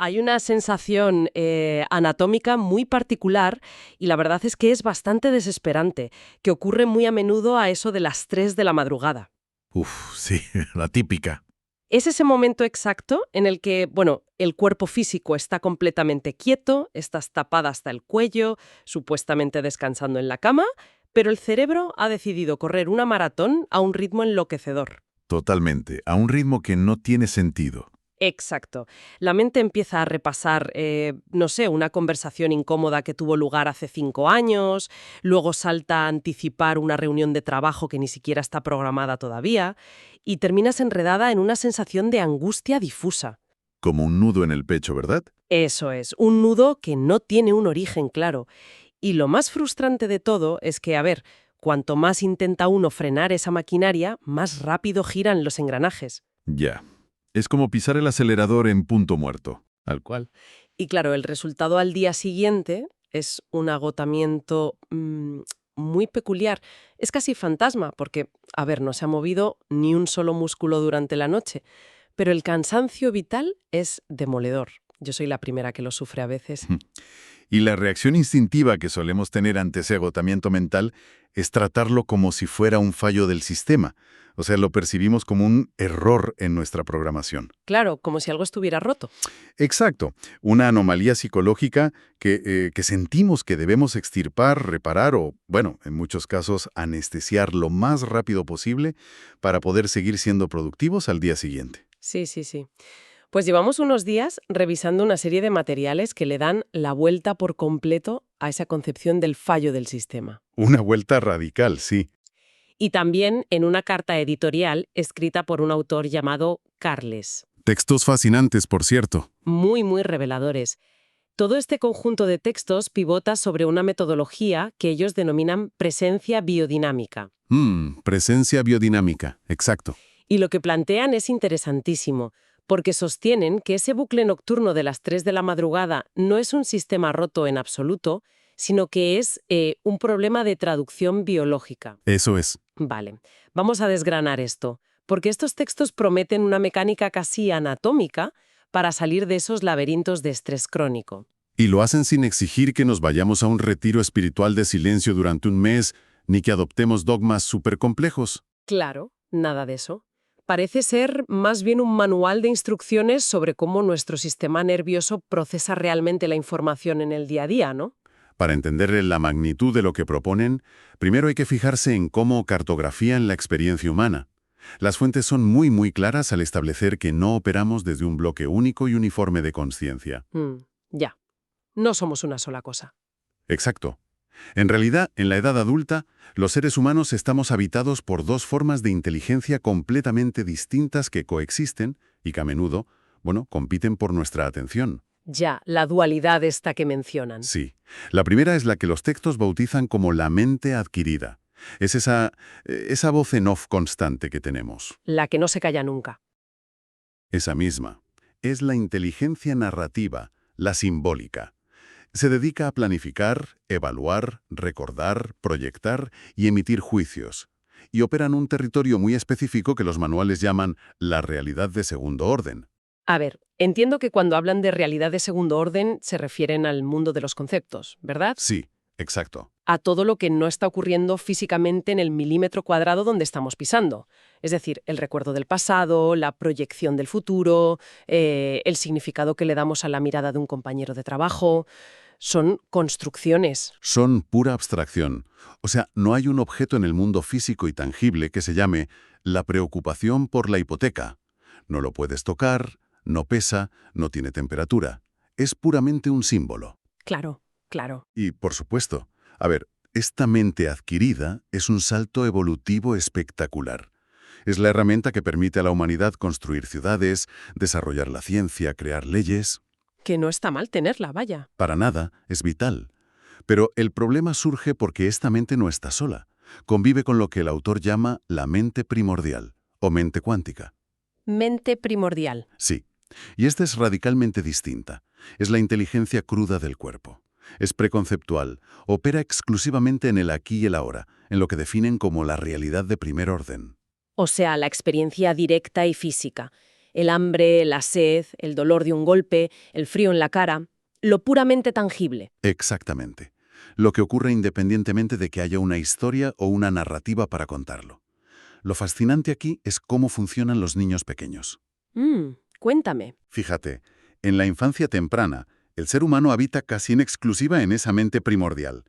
Hay una sensación anatómica muy particular y la verdad es que es bastante desesperante, que ocurre muy a menudo a eso de las 3 de la madrugada. Uf, sí, la típica. Es ese momento exacto en el que, bueno, el cuerpo físico está completamente quieto, estás tapada hasta el cuello, supuestamente descansando en la cama, pero el cerebro ha decidido correr una maratón a un ritmo enloquecedor. Totalmente, a un ritmo que no tiene sentido. Exacto. La mente empieza a repasar, no sé, una conversación incómoda que tuvo lugar hace 5 años, luego salta a anticipar una reunión de trabajo que ni siquiera está programada todavía, y terminas enredada en una sensación de angustia difusa. Como un nudo en el pecho, ¿verdad? Eso es, un nudo que no tiene un origen claro. Y lo más frustrante de todo es que, a ver, cuanto más intenta uno frenar esa maquinaria, más rápido giran los engranajes. Ya. Es como pisar el acelerador en punto muerto. Al cual. Y claro, el resultado al día siguiente es un agotamiento muy peculiar. Es casi fantasma porque, a ver, no se ha movido ni un solo músculo durante la noche, pero el cansancio vital es demoledor. Yo soy la primera que lo sufre a veces. Y la reacción instintiva que solemos tener ante ese agotamiento mental es tratarlo como si fuera un fallo del sistema. O sea, lo percibimos como un error en nuestra programación. Claro, como si algo estuviera roto. Exacto, una anomalía psicológica que sentimos que debemos extirpar, reparar o, bueno, en muchos casos, anestesiar lo más rápido posible para poder seguir siendo productivos al día siguiente. Sí, sí, sí. Pues llevamos unos días revisando una serie de materiales que le dan la vuelta por completo a esa concepción del fallo del sistema. Una vuelta radical, sí. Y también en una carta editorial escrita por un autor llamado Carles. Textos fascinantes, por cierto. Muy, muy reveladores. Todo este conjunto de textos pivota sobre una metodología que ellos denominan presencia biodinámica. Presencia biodinámica, exacto. Y lo que plantean es interesantísimo, porque sostienen que ese bucle nocturno de las 3 de la madrugada no es un sistema roto en absoluto, sino que es un problema de traducción biológica. Eso es. Vale, vamos a desgranar esto, porque estos textos prometen una mecánica casi anatómica para salir de esos laberintos de estrés crónico. Y lo hacen sin exigir que nos vayamos a un retiro espiritual de silencio durante un mes, ni que adoptemos dogmas súper complejos. Claro, nada de eso. Parece ser más bien un manual de instrucciones sobre cómo nuestro sistema nervioso procesa realmente la información en el día a día, ¿no? Para entender la magnitud de lo que proponen, primero hay que fijarse en cómo cartografían la experiencia humana. Las fuentes son muy claras al establecer que no operamos desde un bloque único y uniforme de conciencia. Ya, no somos una sola cosa. Exacto. En realidad, en la edad adulta, los seres humanos estamos habitados por dos formas de inteligencia completamente distintas que coexisten y que a menudo, compiten por nuestra atención. Ya, la dualidad esta que mencionan. Sí. La primera es la que los textos bautizan como la mente adquirida. Es esa voz en off constante que tenemos. La que no se calla nunca. Esa misma. Es la inteligencia narrativa, la simbólica. Se dedica a planificar, evaluar, recordar, proyectar y emitir juicios. Y opera en un territorio muy específico que los manuales llaman la realidad de segundo orden. A ver, entiendo que cuando hablan de realidad de segundo orden se refieren al mundo de los conceptos, ¿verdad? Sí, exacto. A todo lo que no está ocurriendo físicamente en el milímetro cuadrado donde estamos pisando. Es decir, el recuerdo del pasado, la proyección del futuro, el significado que le damos a la mirada de un compañero de trabajo. Son construcciones. Son pura abstracción. O sea, no hay un objeto en el mundo físico y tangible que se llame la preocupación por la hipoteca. No lo puedes tocar, no pesa, no tiene temperatura. Es puramente un símbolo. Claro, claro. Y, por supuesto, a ver, esta mente adquirida es un salto evolutivo espectacular. Es la herramienta que permite a la humanidad construir ciudades, desarrollar la ciencia, crear leyes. Que no está mal tenerla, vaya. Para nada, es vital. Pero el problema surge porque esta mente no está sola. Convive con lo que el autor llama la mente primordial, o mente cuántica. Mente primordial. Sí, y esta es radicalmente distinta. Es la inteligencia cruda del cuerpo. Es preconceptual, opera exclusivamente en el aquí y el ahora, en lo que definen como la realidad de primer orden. O sea, la experiencia directa y física. El hambre, la sed, el dolor de un golpe, el frío en la cara, lo puramente tangible. Exactamente. Lo que ocurre independientemente de que haya una historia o una narrativa para contarlo. Lo fascinante aquí es cómo funcionan los niños pequeños. Cuéntame. Fíjate, en la infancia temprana, el ser humano habita casi en exclusiva en esa mente primordial.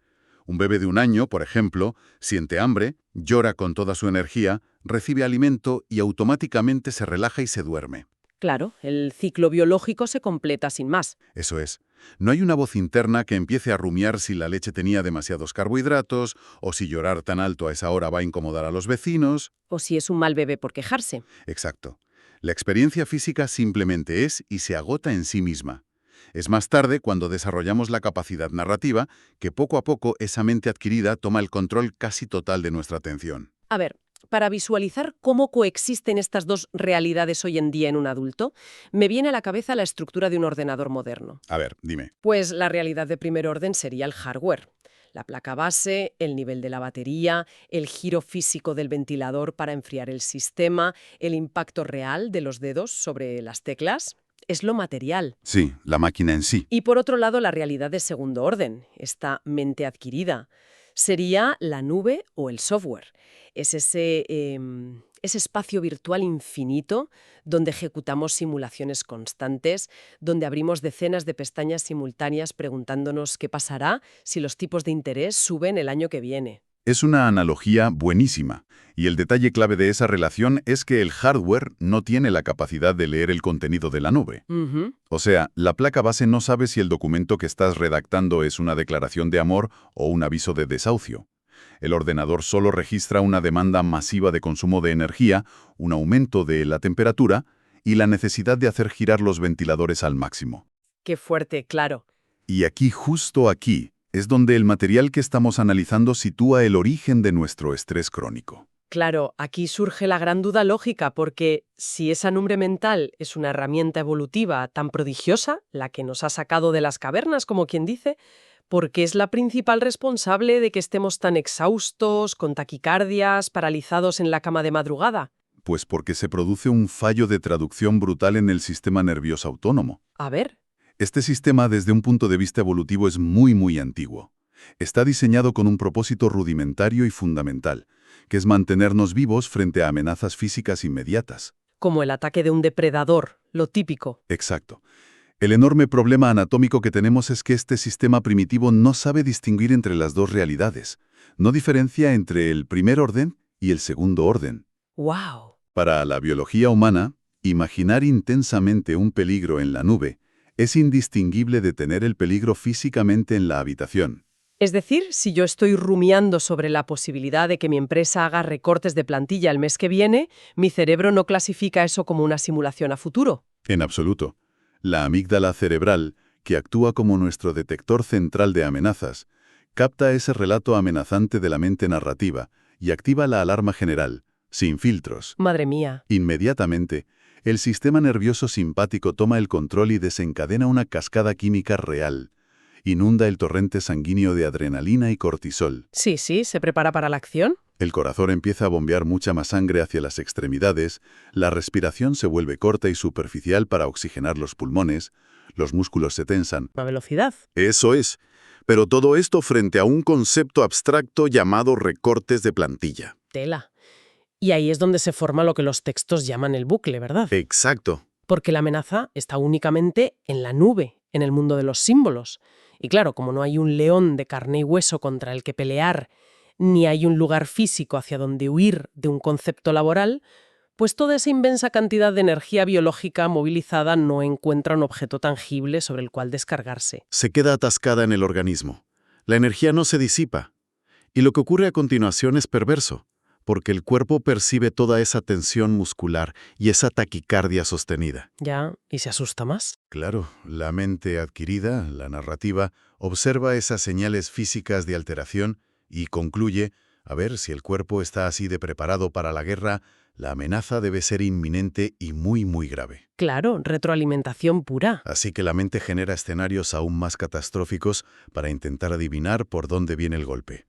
Un bebé de 1 año, por ejemplo, siente hambre, llora con toda su energía, recibe alimento y automáticamente se relaja y se duerme. Claro, el ciclo biológico se completa sin más. Eso es. No hay una voz interna que empiece a rumiar si la leche tenía demasiados carbohidratos o si llorar tan alto a esa hora va a incomodar a los vecinos. O si es un mal bebé por quejarse. Exacto. La experiencia física simplemente es y se agota en sí misma. Es más tarde, cuando desarrollamos la capacidad narrativa, que poco a poco esa mente adquirida toma el control casi total de nuestra atención. A ver, para visualizar cómo coexisten estas dos realidades hoy en día en un adulto, me viene a la cabeza la estructura de un ordenador moderno. A ver, dime. Pues la realidad de primer orden sería el hardware. La placa base, el nivel de la batería, el giro físico del ventilador para enfriar el sistema, el impacto real de los dedos sobre las teclas. Es lo material. Sí, la máquina en sí. Y por otro lado, la realidad de segundo orden, esta mente adquirida, sería la nube o el software. Es ese espacio virtual infinito donde ejecutamos simulaciones constantes, donde abrimos decenas de pestañas simultáneas preguntándonos qué pasará si los tipos de interés suben el año que viene. Es una analogía buenísima, y el detalle clave de esa relación es que el hardware no tiene la capacidad de leer el contenido de la nube. Ujú. O sea, la placa base no sabe si el documento que estás redactando es una declaración de amor o un aviso de desahucio. El ordenador solo registra una demanda masiva de consumo de energía, un aumento de la temperatura y la necesidad de hacer girar los ventiladores al máximo. Qué fuerte, claro. Y aquí, justo aquí, es donde el material que estamos analizando sitúa el origen de nuestro estrés crónico. Claro, aquí surge la gran duda lógica, porque si esa nube mental es una herramienta evolutiva tan prodigiosa, la que nos ha sacado de las cavernas, como quien dice, ¿por qué es la principal responsable de que estemos tan exhaustos, con taquicardias, paralizados en la cama de madrugada? Pues porque se produce un fallo de traducción brutal en el sistema nervioso autónomo. A ver. Este sistema, desde un punto de vista evolutivo, es muy antiguo. Está diseñado con un propósito rudimentario y fundamental, que es mantenernos vivos frente a amenazas físicas inmediatas. Como el ataque de un depredador, lo típico. Exacto. El enorme problema anatómico que tenemos es que este sistema primitivo no sabe distinguir entre las dos realidades. No diferencia entre el primer orden y el segundo orden. ¡Wow! Para la biología humana, imaginar intensamente un peligro en la nube es indistinguible de tener el peligro físicamente en la habitación. Es decir, si yo estoy rumiando sobre la posibilidad de que mi empresa haga recortes de plantilla el mes que viene, mi cerebro no clasifica eso como una simulación a futuro. En absoluto. La amígdala cerebral, que actúa como nuestro detector central de amenazas, capta ese relato amenazante de la mente narrativa y activa la alarma general, sin filtros. Madre mía. Inmediatamente, el sistema nervioso simpático toma el control y desencadena una cascada química real. Inunda el torrente sanguíneo de adrenalina y cortisol. Sí, ¿se prepara para la acción? El corazón empieza a bombear mucha más sangre hacia las extremidades, la respiración se vuelve corta y superficial para oxigenar los pulmones, los músculos se tensan. A velocidad. Eso es. Pero todo esto frente a un concepto abstracto llamado recortes de plantilla. Tela. Y ahí es donde se forma lo que los textos llaman el bucle, ¿verdad? Exacto. Porque la amenaza está únicamente en la nube, en el mundo de los símbolos. Y claro, como no hay un león de carne y hueso contra el que pelear, ni hay un lugar físico hacia donde huir de un concepto laboral, pues toda esa inmensa cantidad de energía biológica movilizada no encuentra un objeto tangible sobre el cual descargarse. Se queda atascada en el organismo. La energía no se disipa. Y lo que ocurre a continuación es perverso, porque el cuerpo percibe toda esa tensión muscular y esa taquicardia sostenida. Ya, ¿y se asusta más? Claro, la mente adquirida, la narrativa, observa esas señales físicas de alteración y concluye, a ver, si el cuerpo está así de preparado para la guerra, la amenaza debe ser inminente y muy grave. Claro, retroalimentación pura. Así que la mente genera escenarios aún más catastróficos para intentar adivinar por dónde viene el golpe.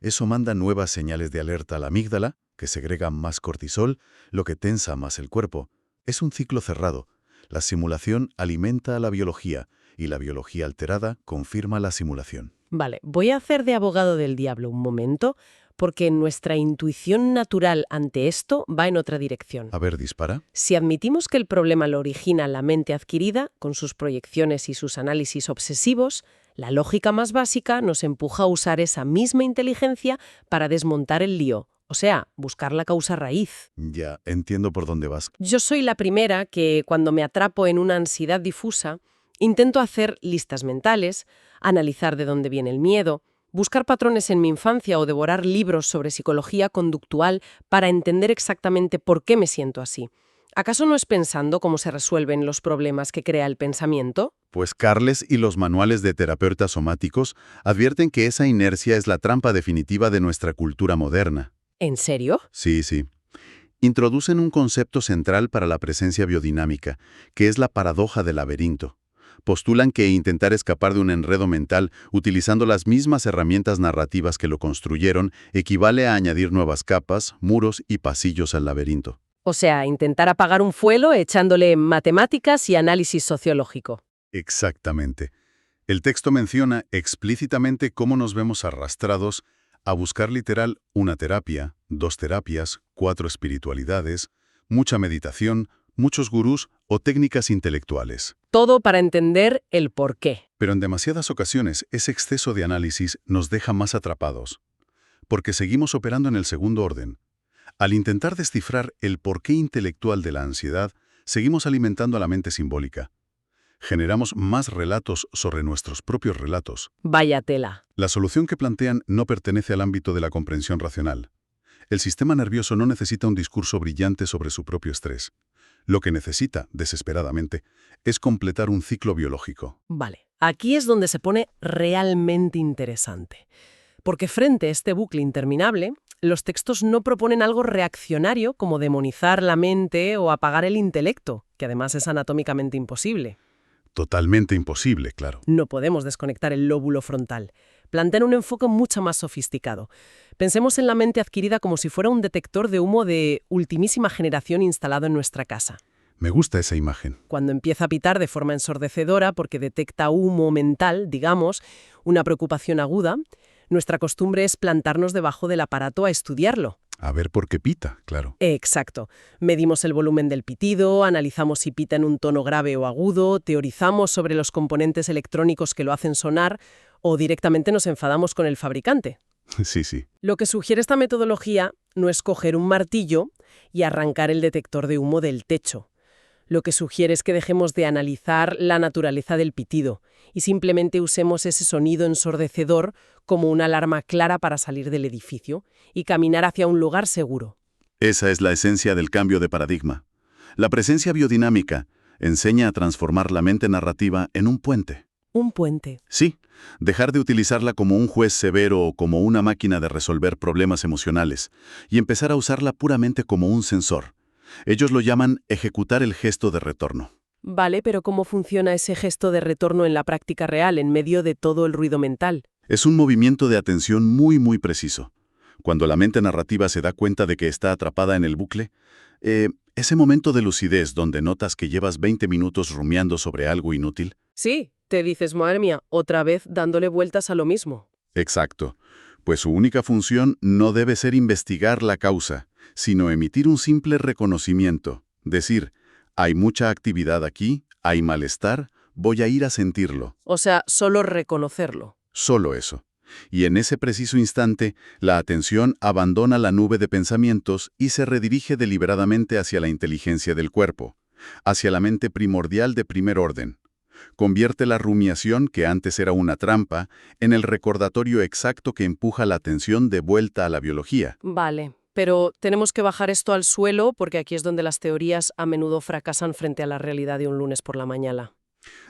Eso manda nuevas señales de alerta a la amígdala, que segrega más cortisol, lo que tensa más el cuerpo, Es un ciclo cerrado. La simulación alimenta a la biología y la biología alterada confirma la simulación. Vale, voy a hacer de abogado del diablo un momento, porque nuestra intuición natural ante esto va en otra dirección. A ver, dispara. Si admitimos que el problema lo origina la mente adquirida, con sus proyecciones y sus análisis obsesivos, la lógica más básica nos empuja a usar esa misma inteligencia para desmontar el lío, o sea, buscar la causa raíz. Ya, entiendo por dónde vas. Yo soy la primera que, cuando me atrapo en una ansiedad difusa, intento hacer listas mentales, analizar de dónde viene el miedo, buscar patrones en mi infancia o devorar libros sobre psicología conductual para entender exactamente por qué me siento así. ¿Acaso no es pensando cómo se resuelven los problemas que crea el pensamiento? Pues Carles y los manuales de terapeutas somáticos advierten que esa inercia es la trampa definitiva de nuestra cultura moderna. ¿En serio? Sí, sí. Introducen un concepto central para la presencia biodinámica, que es la paradoja del laberinto. Postulan que intentar escapar de un enredo mental utilizando las mismas herramientas narrativas que lo construyeron equivale a añadir nuevas capas, muros y pasillos al laberinto. O sea, intentar apagar un fuego echándole matemáticas y análisis sociológico. Exactamente. El texto menciona explícitamente cómo nos vemos arrastrados a buscar literal una terapia, 2 terapias, 4 espiritualidades, mucha meditación, muchos gurús o técnicas intelectuales. Todo para entender el por qué. Pero en demasiadas ocasiones ese exceso de análisis nos deja más atrapados, porque seguimos operando en el segundo orden. Al intentar descifrar el porqué intelectual de la ansiedad, seguimos alimentando a la mente simbólica. Generamos más relatos sobre nuestros propios relatos. Vaya tela. La solución que plantean no pertenece al ámbito de la comprensión racional. El sistema nervioso no necesita un discurso brillante sobre su propio estrés. Lo que necesita, desesperadamente, es completar un ciclo biológico. Vale, aquí es donde se pone realmente interesante. Porque frente a este bucle interminable, los textos no proponen algo reaccionario como demonizar la mente o apagar el intelecto, que además es anatómicamente imposible. Totalmente imposible, claro. No podemos desconectar el lóbulo frontal. Plantean un enfoque mucho más sofisticado. Pensemos en la mente adquirida como si fuera un detector de humo de ultimísima generación instalado en nuestra casa. Me gusta esa imagen. Cuando empieza a pitar de forma ensordecedora porque detecta humo mental, digamos, una preocupación aguda, nuestra costumbre es plantarnos debajo del aparato a estudiarlo. A ver por qué pita, claro. Exacto. Medimos el volumen del pitido, analizamos si pita en un tono grave o agudo, teorizamos sobre los componentes electrónicos que lo hacen sonar o directamente nos enfadamos con el fabricante. Sí, sí. Lo que sugiere esta metodología no es coger un martillo y arrancar el detector de humo del techo. Lo que sugiere es que dejemos de analizar la naturaleza del pitido y simplemente usemos ese sonido ensordecedor como una alarma clara para salir del edificio y caminar hacia un lugar seguro. Esa es la esencia del cambio de paradigma. La presencia biodinámica enseña a transformar la mente narrativa en un puente. Un puente. Sí, dejar de utilizarla como un juez severo o como una máquina de resolver problemas emocionales y empezar a usarla puramente como un sensor. Ellos lo llaman ejecutar el gesto de retorno. Vale, pero ¿cómo funciona ese gesto de retorno en la práctica real, en medio de todo el ruido mental? Es un movimiento de atención muy preciso. Cuando la mente narrativa se da cuenta de que está atrapada en el bucle, ese momento de lucidez donde notas que llevas 20 minutos rumiando sobre algo inútil. Sí, te dices, madre mía, otra vez dándole vueltas a lo mismo. Exacto. Pues su única función no debe ser investigar la causa, sino emitir un simple reconocimiento. Decir, hay mucha actividad aquí, hay malestar, voy a ir a sentirlo. O sea, solo reconocerlo. Solo eso. Y en ese preciso instante, la atención abandona la nube de pensamientos y se redirige deliberadamente hacia la inteligencia del cuerpo, hacia la mente primordial de primer orden. Convierte la rumiación, que antes era una trampa, en el recordatorio exacto que empuja la atención de vuelta a la biología. Vale, pero tenemos que bajar esto al suelo porque aquí es donde las teorías a menudo fracasan frente a la realidad de un lunes por la mañana.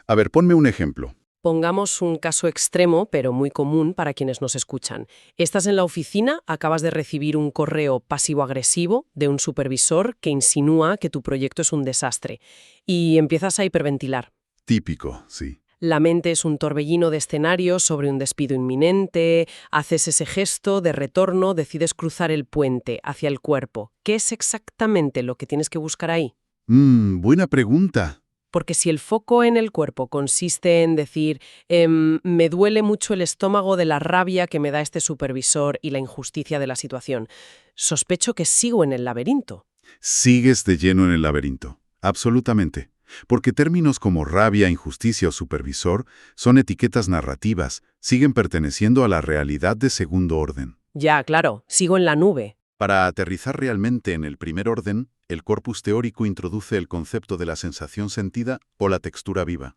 A ver, ponme un ejemplo. Pongamos un caso extremo, pero muy común para quienes nos escuchan. Estás en la oficina, acabas de recibir un correo pasivo-agresivo de un supervisor que insinúa que tu proyecto es un desastre y empiezas a hiperventilar. Típico, sí. La mente es un torbellino de escenarios sobre un despido inminente, haces ese gesto de retorno, decides cruzar el puente hacia el cuerpo. ¿Qué es exactamente lo que tienes que buscar ahí? Buena pregunta. Porque si el foco en el cuerpo consiste en decir, me duele mucho el estómago de la rabia que me da este supervisor y la injusticia de la situación, sospecho que sigo en el laberinto. Sigues de lleno en el laberinto. Absolutamente. Porque términos como rabia, injusticia o supervisor son etiquetas narrativas, siguen perteneciendo a la realidad de segundo orden. Ya, claro, sigo en la nube. Para aterrizar realmente en el primer orden, el corpus teórico introduce el concepto de la sensación sentida o la textura viva.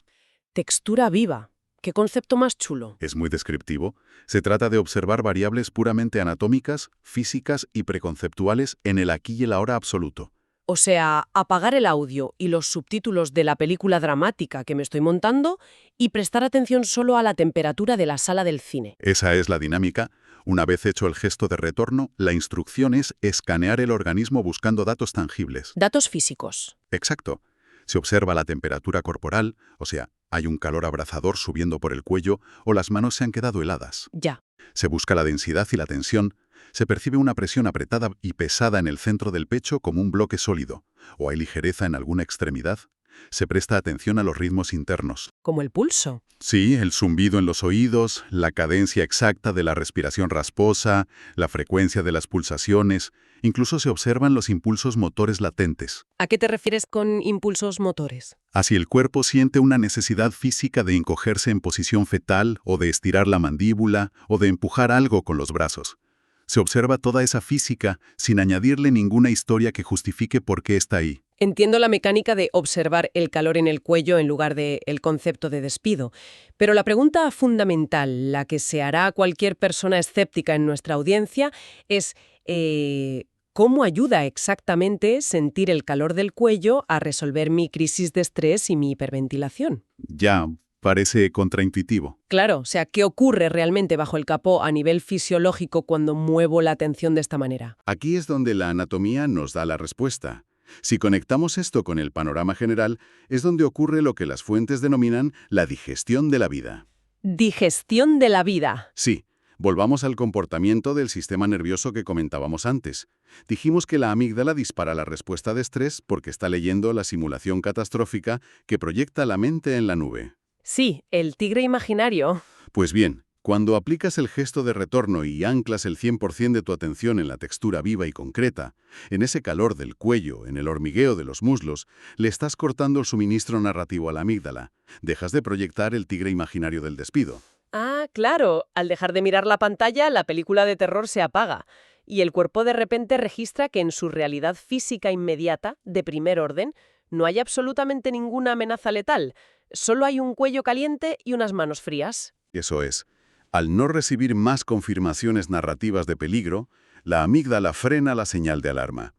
Textura viva. ¿Qué concepto más chulo? Es muy descriptivo. Se trata de observar variables puramente anatómicas, físicas y preconceptuales en el aquí y el ahora absoluto. O sea, apagar el audio y los subtítulos de la película dramática que me estoy montando y prestar atención solo a la temperatura de la sala del cine. Esa es la dinámica. Una vez hecho el gesto de retorno, la instrucción es escanear el organismo buscando datos tangibles. Datos físicos. Exacto. Se observa la temperatura corporal, o sea, hay un calor abrasador subiendo por el cuello o las manos se han quedado heladas. Ya. Se busca la densidad y la tensión. Se percibe una presión apretada y pesada en el centro del pecho como un bloque sólido, o hay ligereza en alguna extremidad. Se presta atención a los ritmos internos. Como el pulso. Sí, el zumbido en los oídos, la cadencia exacta de la respiración rasposa, la frecuencia de las pulsaciones, incluso se observan los impulsos motores latentes. ¿A qué te refieres con impulsos motores? Así el cuerpo siente una necesidad física de encogerse en posición fetal o de estirar la mandíbula o de empujar algo con los brazos. Se observa toda esa física sin añadirle ninguna historia que justifique por qué está ahí. Entiendo la mecánica de observar el calor en el cuello en lugar de el concepto de despido, pero la pregunta fundamental, la que se hará a cualquier persona escéptica en nuestra audiencia, es ¿cómo ayuda exactamente sentir el calor del cuello a resolver mi crisis de estrés y mi hiperventilación? Ya parece contraintuitivo. Claro, o sea, ¿qué ocurre realmente bajo el capó a nivel fisiológico cuando muevo la atención de esta manera? Aquí es donde la anatomía nos da la respuesta. Si conectamos esto con el panorama general, es donde ocurre lo que las fuentes denominan la digestión de la vida. Digestión de la vida. Sí, volvamos al comportamiento del sistema nervioso que comentábamos antes. Dijimos que la amígdala dispara la respuesta de estrés porque está leyendo la simulación catastrófica que proyecta la mente en la nube. Sí, el tigre imaginario. Pues bien, cuando aplicas el gesto de retorno y anclas el 100% de tu atención en la textura viva y concreta, en ese calor del cuello, en el hormigueo de los muslos, le estás cortando el suministro narrativo a la amígdala. Dejas de proyectar el tigre imaginario del despido. Ah, claro. Al dejar de mirar la pantalla, la película de terror se apaga. Y el cuerpo de repente registra que en su realidad física inmediata, de primer orden, no hay absolutamente ninguna amenaza letal. Solo hay un cuello caliente y unas manos frías. Eso es. Al no recibir más confirmaciones narrativas de peligro, la amígdala frena la señal de alarma.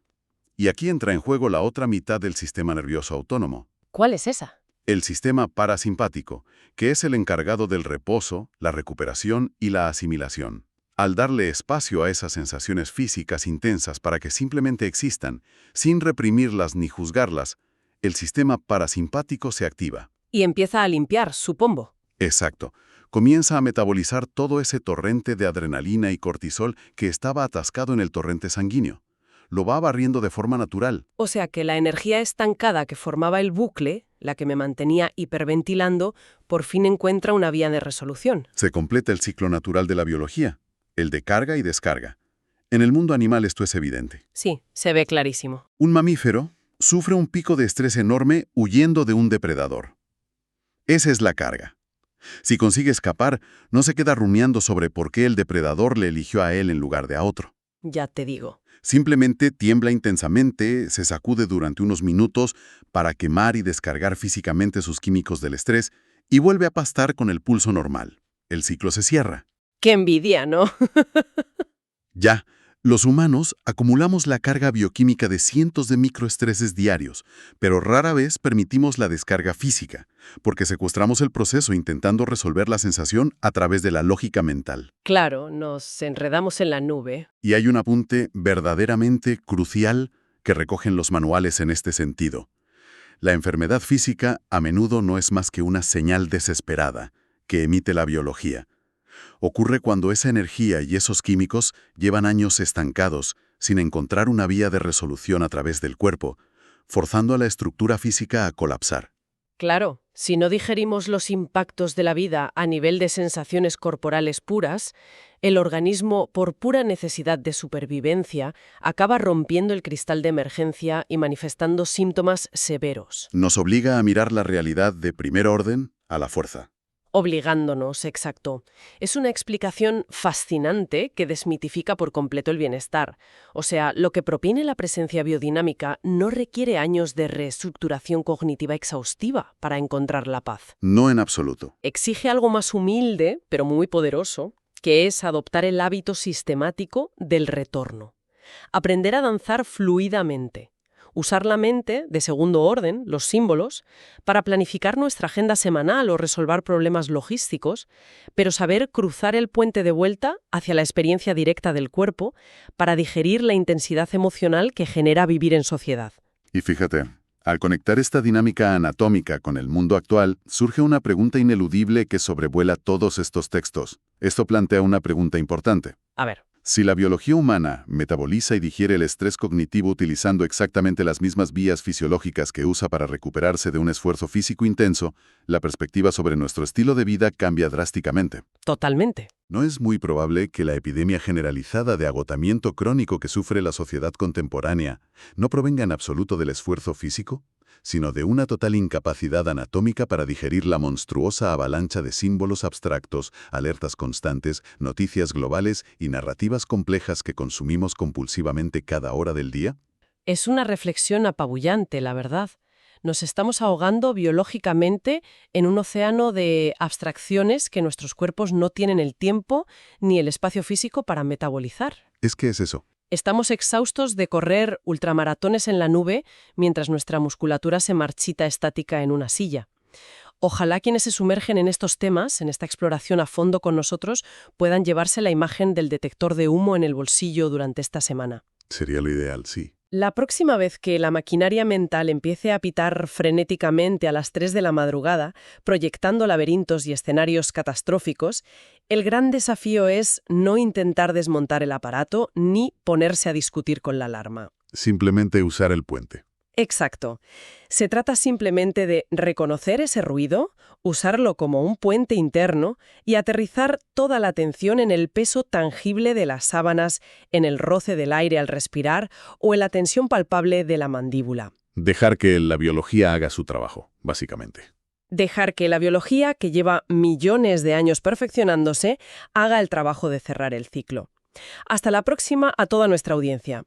Y aquí entra en juego la otra mitad del sistema nervioso autónomo, ¿Cuál es esa? el sistema parasimpático, que es el encargado del reposo, la recuperación y la asimilación. Al darle espacio a esas sensaciones físicas intensas para que simplemente existan, sin reprimirlas ni juzgarlas, el sistema parasimpático se activa. Y empieza a limpiar, supongo. Exacto. Comienza a metabolizar todo ese torrente de adrenalina y cortisol que estaba atascado en el torrente sanguíneo. Lo va barriendo de forma natural. O sea que la energía estancada que formaba el bucle, la que me mantenía hiperventilando, por fin encuentra una vía de resolución. Se completa el ciclo natural de la biología, el de carga y descarga. En el mundo animal esto es evidente. Sí, se ve clarísimo. Un mamífero sufre un pico de estrés enorme huyendo de un depredador. Esa es la carga. Si consigue escapar, no se queda rumiando sobre por qué el depredador le eligió a él en lugar de a otro. Ya te digo. Simplemente tiembla intensamente, se sacude durante unos minutos para quemar y descargar físicamente sus químicos del estrés y vuelve a pastar con el pulso normal. El ciclo se cierra. ¡Qué envidia!, ¿no? Ya, los humanos acumulamos la carga bioquímica de cientos de microestreses diarios, pero rara vez permitimos la descarga física, porque secuestramos el proceso intentando resolver la sensación a través de la lógica mental. Claro, nos enredamos en la nube. Y hay un apunte verdaderamente crucial que recogen los manuales en este sentido. La enfermedad física a menudo no es más que una señal desesperada que emite la biología. Ocurre cuando esa energía y esos químicos llevan años estancados, sin encontrar una vía de resolución a través del cuerpo, forzando a la estructura física a colapsar. Claro, si no digerimos los impactos de la vida a nivel de sensaciones corporales puras, el organismo, por pura necesidad de supervivencia, acaba rompiendo el cristal de emergencia y manifestando síntomas severos. Nos obliga a mirar la realidad de primer orden a la fuerza. Obligándonos, exacto. Es una explicación fascinante que desmitifica por completo el bienestar. O sea, lo que propone la presencia biodinámica no requiere años de reestructuración cognitiva exhaustiva para encontrar la paz. No en absoluto. Exige algo más humilde, pero muy poderoso, que es adoptar el hábito sistemático del retorno. Aprender a danzar fluidamente. Usar la mente, de segundo orden, los símbolos, para planificar nuestra agenda semanal o resolver problemas logísticos, pero saber cruzar el puente de vuelta hacia la experiencia directa del cuerpo para digerir la intensidad emocional que genera vivir en sociedad. Y fíjate, al conectar esta dinámica anatómica con el mundo actual, surge una pregunta ineludible que sobrevuela todos estos textos. Esto plantea una pregunta importante. A ver. Si la biología humana metaboliza y digiere el estrés cognitivo utilizando exactamente las mismas vías fisiológicas que usa para recuperarse de un esfuerzo físico intenso, la perspectiva sobre nuestro estilo de vida cambia drásticamente. Totalmente. ¿No es muy probable que la epidemia generalizada de agotamiento crónico que sufre la sociedad contemporánea no provenga en absoluto del esfuerzo físico, sino de una total incapacidad anatómica para digerir la monstruosa avalancha de símbolos abstractos, alertas constantes, noticias globales y narrativas complejas que consumimos compulsivamente cada hora del día? Es una reflexión apabullante, la verdad. Nos estamos ahogando biológicamente en un océano de abstracciones que nuestros cuerpos no tienen el tiempo ni el espacio físico para metabolizar. ¿Es que es eso? Estamos exhaustos de correr ultramaratones en la nube mientras nuestra musculatura se marchita estática en una silla. Ojalá quienes se sumergen en estos temas, en esta exploración a fondo con nosotros, puedan llevarse la imagen del detector de humo en el bolsillo durante esta semana. Sería lo ideal, sí. La próxima vez que la maquinaria mental empiece a pitar frenéticamente a las 3 de la madrugada, proyectando laberintos y escenarios catastróficos, el gran desafío es no intentar desmontar el aparato ni ponerse a discutir con la alarma. Simplemente usar el puente. Exacto. Se trata simplemente de reconocer ese ruido, usarlo como un puente interno y aterrizar toda la atención en el peso tangible de las sábanas, en el roce del aire al respirar o en la tensión palpable de la mandíbula. Dejar que la biología haga su trabajo, básicamente. Dejar que la biología, que lleva millones de años perfeccionándose, haga el trabajo de cerrar el ciclo. Hasta la próxima a toda nuestra audiencia.